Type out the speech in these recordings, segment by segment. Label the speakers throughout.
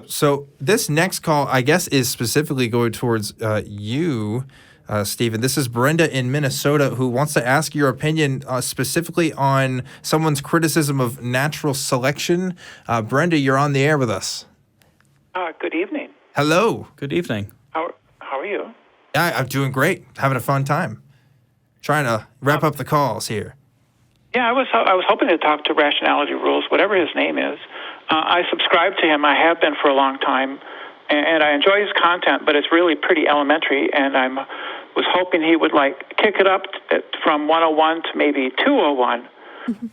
Speaker 1: So this next call, I guess, is specifically going towards you, Stephen. This is Brenda in Minnesota who wants to ask your opinion specifically on someone's criticism of natural selection. Brenda, you're on the air with us.
Speaker 2: Good evening.
Speaker 1: Hello.
Speaker 3: Good evening.
Speaker 2: How are you?
Speaker 1: Yeah, I'm doing great. Having a fun time. Trying to wrap up the calls here.
Speaker 2: Yeah, I was hoping to talk to Rationality Rules, whatever his name is. I subscribe to him. I have been for a long time, and I enjoy his content, but it's really pretty elementary, and I was hoping he would kick it up from 101 to maybe 201.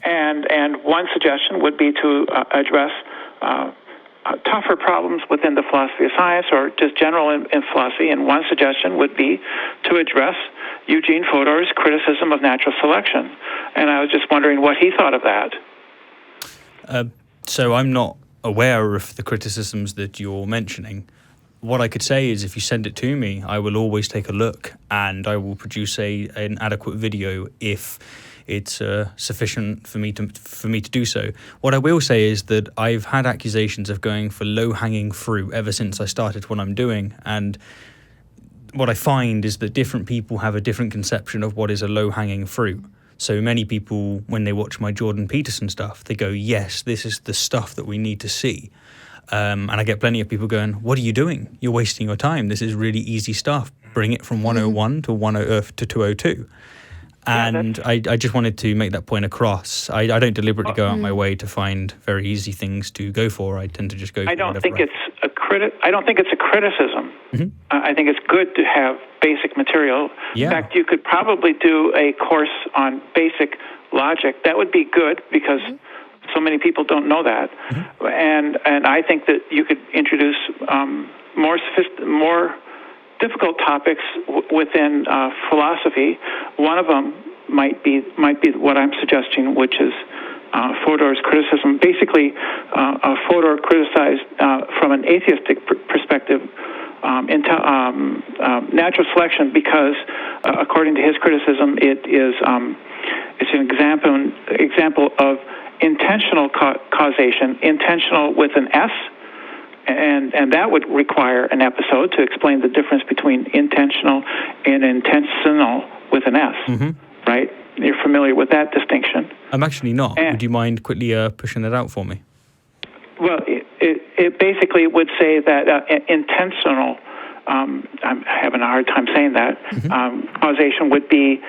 Speaker 2: And one suggestion would be to address tougher problems within the philosophy of science or just general in philosophy. And one suggestion would be to address Eugene Fodor's criticism of natural selection. And I was just wondering what he thought of that.
Speaker 3: So I'm not aware of the criticisms that you're mentioning. What I could say is if you send it to me, I will always take a look and I will produce an adequate video if it's sufficient for me to do so. What I will say is that I've had accusations of going for low-hanging fruit ever since I started what I'm doing, and what I find is that different people have a different conception of what is a low-hanging fruit. So many people, when they watch my Jordan Peterson stuff, they go, yes, this is the stuff that we need to see. And I get plenty of people going, what are you doing? You're wasting your time. This is really easy stuff. Bring it from 101 to 202. And I just wanted to make that point across. I don't deliberately go out my way to find very easy things to go for. I tend to just go for whatever.
Speaker 2: I don't think it's a criticism. Mm-hmm. I think it's good to have basic material.
Speaker 3: Yeah.
Speaker 2: In fact, you could probably do a course on basic logic. That would be good because so many people don't know that. Mm-hmm. And I think that you could introduce more difficult topics within philosophy. One of them might be what I'm suggesting, which is Fodor's criticism. Basically, Fodor criticized from an atheistic perspective natural selection because, according to his criticism, it's an example of intentional causation, intentional with an S. And that would require an episode to explain the difference between intentional and intentional with an S, right? You're familiar with that distinction?
Speaker 3: I'm actually not. Would you mind quickly pushing that out for me?
Speaker 2: Well, it basically would say that intentional, I'm having a hard time saying that, causation would be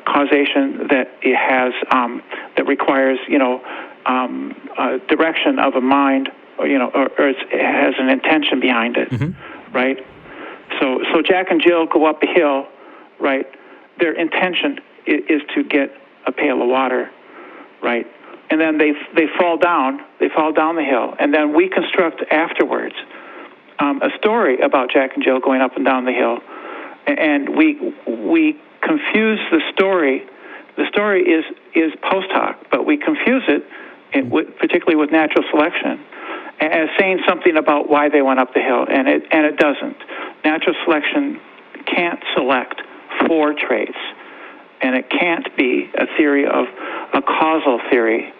Speaker 2: causation that it has, that requires, direction of a mind, or it has an intention behind it, right? So Jack and Jill go up a hill, right? Their intention is to get a pail of water, right? And then they fall down the hill, and then we construct afterwards a story about Jack and Jill going up and down the hill, and we confuse the story. The story is post hoc, but we confuse it, particularly with natural selection, as saying something about why they went up the hill, and it doesn't. Natural selection can't select for traits, and it can't be a theory of a causal theory,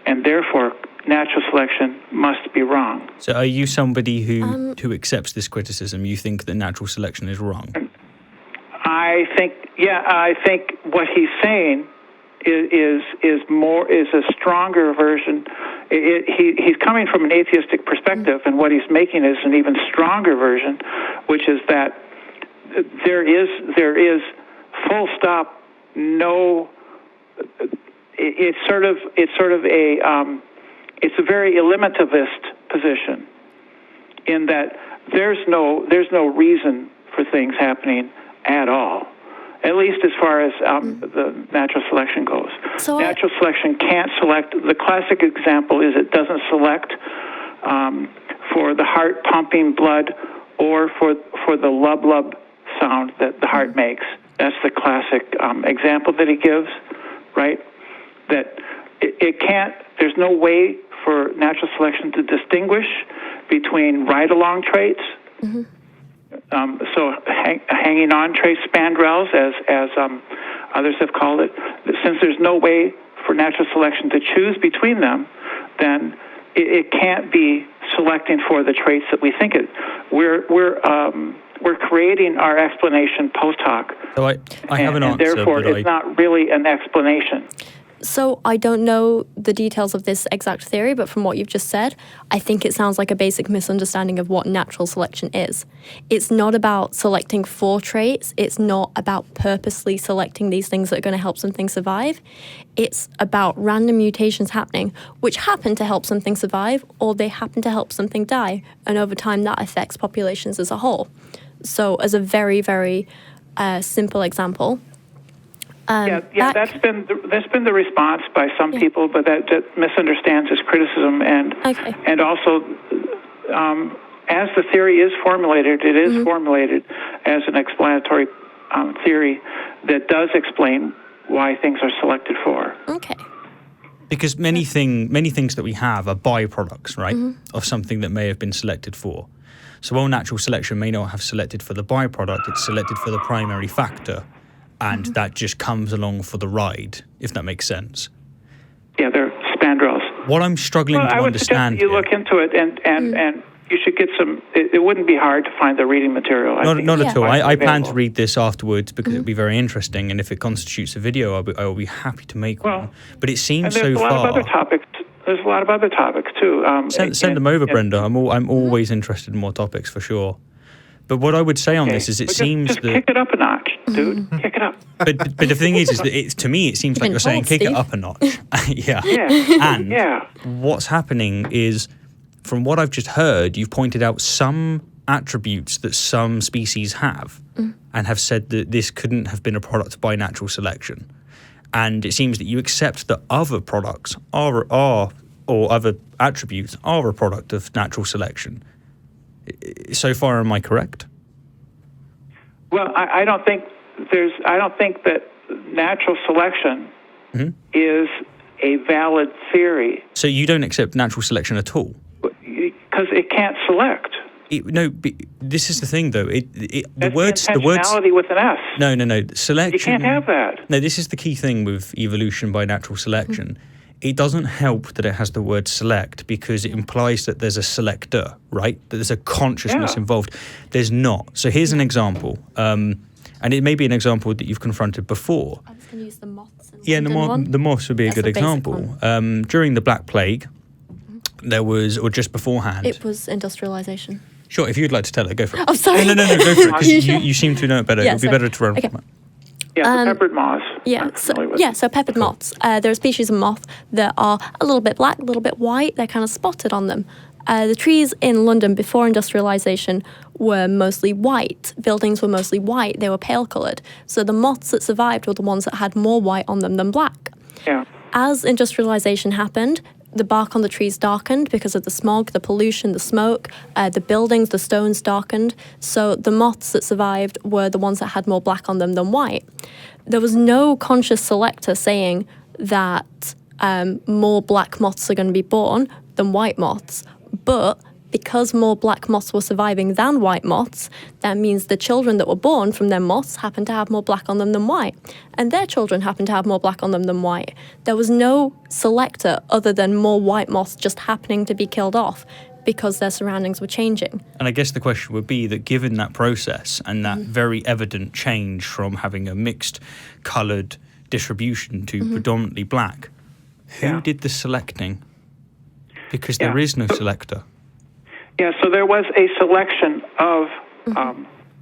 Speaker 2: and therefore natural selection must be wrong.
Speaker 3: So are you somebody who accepts this criticism? You think that natural selection is wrong?
Speaker 2: I think what he's saying is a stronger version. He's coming from an atheistic perspective, and what he's making is an even stronger version, which is that there is full stop no. It's sort of it's a very eliminativist position, in that there's no reason for things happening at all. At least as far as the natural selection goes. So natural selection can't select. The classic example is it doesn't select for the heart pumping blood or for the lub-lub sound that the heart makes. That's the classic example that he gives, right? That it can't, there's no way for natural selection to distinguish between ride-along traits, so hanging on traits, spandrels, as others have called it. Since there's no way for natural selection to choose between them, then it can't be selecting for the traits that we think it. We're creating our explanation post hoc.
Speaker 3: So I have an answer,
Speaker 2: and therefore
Speaker 3: but
Speaker 2: it's not really an explanation.
Speaker 4: So I don't know the details of this exact theory, but from what you've just said, I think it sounds like a basic misunderstanding of what natural selection is. It's not about selecting for traits. It's not about purposely selecting these things that are going to help something survive. It's about random mutations happening, which happen to help something survive, or they happen to help something die. And over time, that affects populations as a whole. So as a very, very simple example,
Speaker 2: that's been the response by some people, but that misunderstands as criticism, and also as the theory is formulated, it is formulated as an explanatory theory that does explain why things are selected for.
Speaker 4: Okay.
Speaker 3: Because many things that we have are byproducts, right, of something that may have been selected for. So while natural selection may not have selected for the byproduct, it's selected for the primary factor. And that just comes along for the ride, if that makes sense.
Speaker 2: Yeah, they're spandrels.
Speaker 3: What I'm struggling to
Speaker 2: I would
Speaker 3: understand
Speaker 2: suggest you look into it, and you should get some. It wouldn't be hard to find the reading material.
Speaker 3: Not at all. I plan to read this afterwards because it'll be very interesting, and if it constitutes a video, I will be happy to make one. But it seems so far.
Speaker 2: There's a lot of other topics too.
Speaker 3: Send them over, Brenda. I'm always interested in more topics for sure. But what I would say on this is, it seems
Speaker 2: just
Speaker 3: that
Speaker 2: kick it up a notch, dude. Kick it up.
Speaker 3: But the thing is that to me it seems like you're saying kick it up a notch. Yeah. And what's happening is, from what I've just heard, you've pointed out some attributes that some species have, and have said that this couldn't have been a product by natural selection. And it seems that you accept that other products or other attributes are a product of natural selection. So far, am I correct?
Speaker 2: Well, I don't think that natural selection is a valid theory.
Speaker 3: So you don't accept natural selection at all?
Speaker 2: Because it can't select.
Speaker 3: This is the thing, though.
Speaker 2: The words with an S.
Speaker 3: No. Selection.
Speaker 2: You can't have that.
Speaker 3: No, this is the key thing with evolution by natural selection. It doesn't help that it has the word select, because it implies that there's a selector, right? That there's a consciousness involved. There's not. So here's an example, and it may be an example that you've confronted before.
Speaker 4: I was going to use the moths.
Speaker 3: The moths would be a good example. During the Black Plague, there was, or just beforehand.
Speaker 4: It was industrialization.
Speaker 3: Sure, if you'd like to tell it, go for it.
Speaker 4: Oh, sorry.
Speaker 3: No, go for it, because you seem to know it better. It would be better to run from it.
Speaker 2: Yeah, the peppered moths.
Speaker 4: So peppered moths. They're a species of moth that are a little bit black, a little bit white. They're kind of spotted on them. The trees in London before industrialization were mostly white. Buildings were mostly white. They were pale-coloured. So the moths that survived were the ones that had more white on them than black.
Speaker 2: Yeah.
Speaker 4: As industrialization happened, the bark on the trees darkened because of the smog, the pollution, the smoke, the buildings, the stones darkened. So the moths that survived were the ones that had more black on them than white. There was no conscious selector saying that more black moths are going to be born than white moths. But because more black moths were surviving than white moths, that means the children that were born from them moths happened to have more black on them than white. And their children happened to have more black on them than white. There was no selector other than more white moths just happening to be killed off because their surroundings were changing.
Speaker 3: And I guess the question would be that, given that process and that very evident change from having a mixed coloured distribution to predominantly black, who did the selecting? Because there is no selector.
Speaker 2: Yeah, so there was a selection of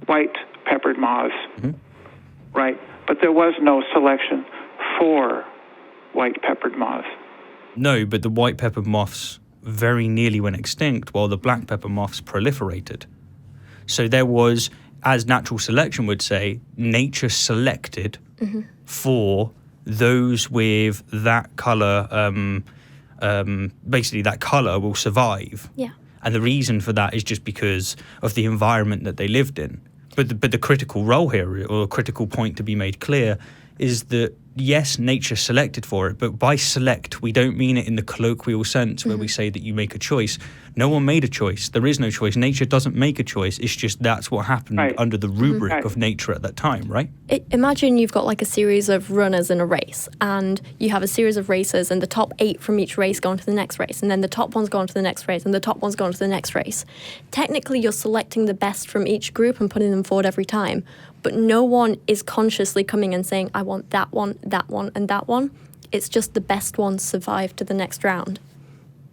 Speaker 2: white peppered moths, right? But there was no selection for white peppered moths.
Speaker 3: No, but the white peppered moths very nearly went extinct while the black pepper moths proliferated. So there was, as natural selection would say, nature selected for those with that colour, basically that colour will survive.
Speaker 4: Yeah.
Speaker 3: And the reason for that is just because of the environment that they lived in. But the critical role here, or a critical point to be made clear, is that yes, nature selected for it, but by select, we don't mean it in the colloquial sense where we say that you make a choice. No one made a choice. There is no choice. Nature doesn't make a choice. It's just that's what happened under the rubric of nature at that time, right?
Speaker 4: Imagine you've got like a series of runners in a race, and you have a series of racers, and the top 8 from each race go on to the next race, and then the top one's go on to the next race, and the top one's go on to the next race. Technically, you're selecting the best from each group and putting them forward every time, but no one is consciously coming and saying, I want that one, and that one. It's just the best ones survive to the next round.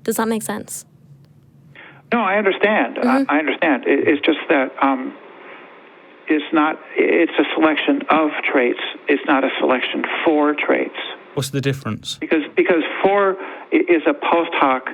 Speaker 4: Does that make sense?
Speaker 2: No, I understand. I understand. It's just that it's a selection of traits. It's not a selection for traits.
Speaker 3: What's the difference?
Speaker 2: Because for is a post hoc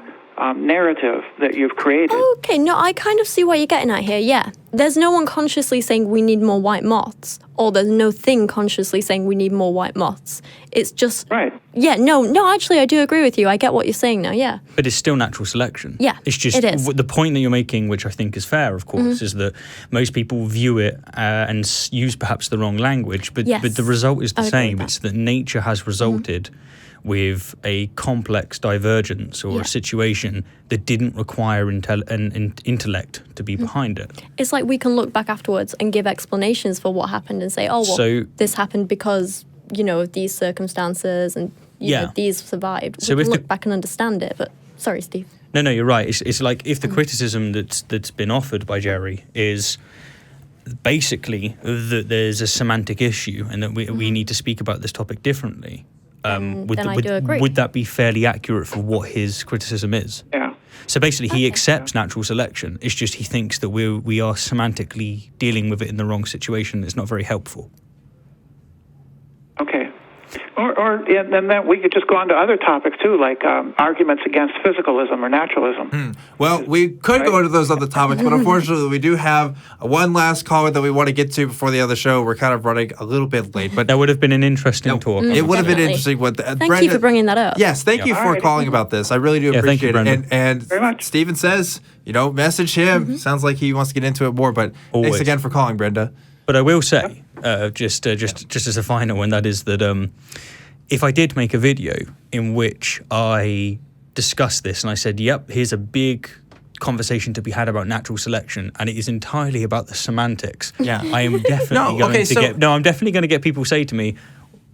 Speaker 2: narrative that you've created.
Speaker 4: Okay, no, I kind of see what you're getting at here, yeah. There's no one consciously saying we need more white moths, or there's no thing consciously saying we need more white moths. It's just...
Speaker 2: Right.
Speaker 4: Yeah, no, actually, I do agree with you. I get what you're saying now, yeah.
Speaker 3: But it's still natural selection.
Speaker 4: Yeah,
Speaker 3: it's just
Speaker 4: it is.
Speaker 3: The point that you're making, which I think is fair, of course, is that most people view it and use perhaps the wrong language, but the result is the same. It's that nature has resulted with a complex divergence or a situation that didn't require an intellect to be behind it.
Speaker 4: It's like we can look back afterwards and give explanations for what happened and say, oh, well, this happened because, of these circumstances and you know, these survived. We can look back and understand it, but sorry, Steve.
Speaker 3: No, you're right. It's like if the criticism that's been offered by Jerry is basically that there's a semantic issue and that we need to speak about this topic differently, would that be fairly accurate for what his criticism is?
Speaker 2: Yeah.
Speaker 3: So basically, he accepts natural selection. It's just he thinks that we are semantically dealing with it in the wrong situation. It's not very helpful.
Speaker 2: Okay. And then we could just go on to other topics too, like arguments against physicalism or naturalism.
Speaker 1: Well, we could go into those other topics, but unfortunately, we do have one last caller that we want to get to before the other show. We're kind of running a little bit late, but
Speaker 3: that would have been an interesting talk.
Speaker 1: It would have been interesting.
Speaker 4: Thank you for bringing that up.
Speaker 1: Yes, thank you for calling about this. I really do appreciate it. And
Speaker 2: very much.
Speaker 1: Steven says, message him. Sounds like he wants to get into it more, but thanks again for calling, Brenda.
Speaker 3: But I will say, just as a final one, that is that if I did make a video in which I discussed this and I said, yep, here's a big conversation to be had about natural selection, and it is entirely about the semantics.
Speaker 1: Yeah,
Speaker 3: I am definitely I'm definitely going to get people say to me,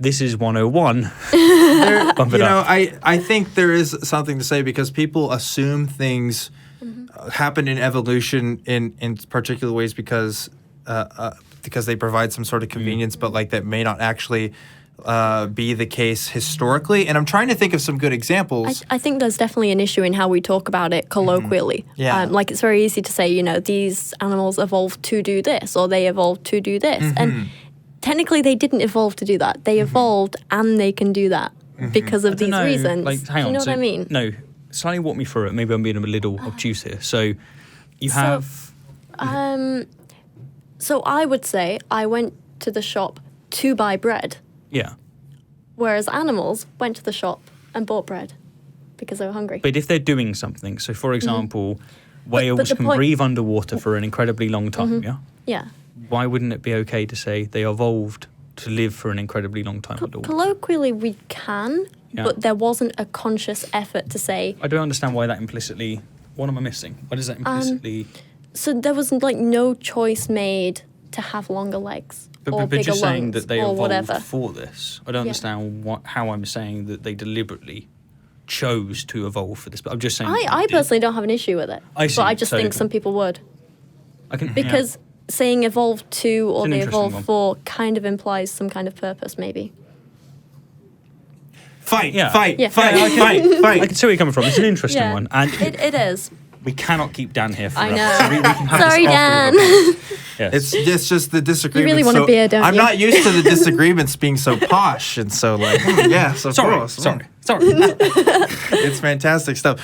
Speaker 3: this is 101.
Speaker 1: I think there is something to say because people assume things happen in evolution in particular ways because they provide some sort of convenience, but like that may not actually be the case historically. And I'm trying to think of some good examples.
Speaker 4: I think there's definitely an issue in how we talk about it colloquially.
Speaker 1: Yeah.
Speaker 4: Like it's very easy to say, these animals evolved to do this or they evolved to do this. And technically they didn't evolve to do that. They evolved and they can do that because of these reasons.
Speaker 3: Hang on,
Speaker 4: do you know what I mean?
Speaker 3: No, slightly walk me through it. Maybe I'm being a little obtuse here. So you have...
Speaker 4: So I would say I went to the shop to buy bread.
Speaker 3: Yeah.
Speaker 4: Whereas animals went to the shop and bought bread because they were hungry.
Speaker 3: But if they're doing something, so for example, whales can breathe underwater for an incredibly long time,
Speaker 4: Yeah.
Speaker 3: Why wouldn't it be okay to say they evolved to live for an incredibly long time underwater?
Speaker 4: Colloquially, we can, but there wasn't a conscious effort to say...
Speaker 3: I don't understand why that implicitly... What am I missing? Why does that implicitly...
Speaker 4: So there was no choice made to have longer legs or
Speaker 3: but
Speaker 4: bigger
Speaker 3: just saying
Speaker 4: lungs
Speaker 3: that they
Speaker 4: or
Speaker 3: evolved
Speaker 4: whatever.
Speaker 3: for this. I don't understand how I'm saying that they deliberately chose to evolve for this. But I'm just saying.
Speaker 4: I personally don't have an issue with it. But I just think some people would. Because saying evolved to or they evolved for kind of implies some kind of purpose, maybe.
Speaker 1: Fight.
Speaker 3: I can see where you're coming from. It's an interesting one. And
Speaker 4: it is.
Speaker 3: We cannot keep Dan here forever.
Speaker 4: I know.
Speaker 3: So we can have
Speaker 4: Sorry,
Speaker 3: this
Speaker 4: Dan.
Speaker 3: Yes.
Speaker 1: It's just the disagreement.
Speaker 4: You really want a beer, don't you?
Speaker 1: I'm not used to the disagreements being so posh and so like, yes, of course.
Speaker 3: Sorry.
Speaker 1: It's fantastic stuff.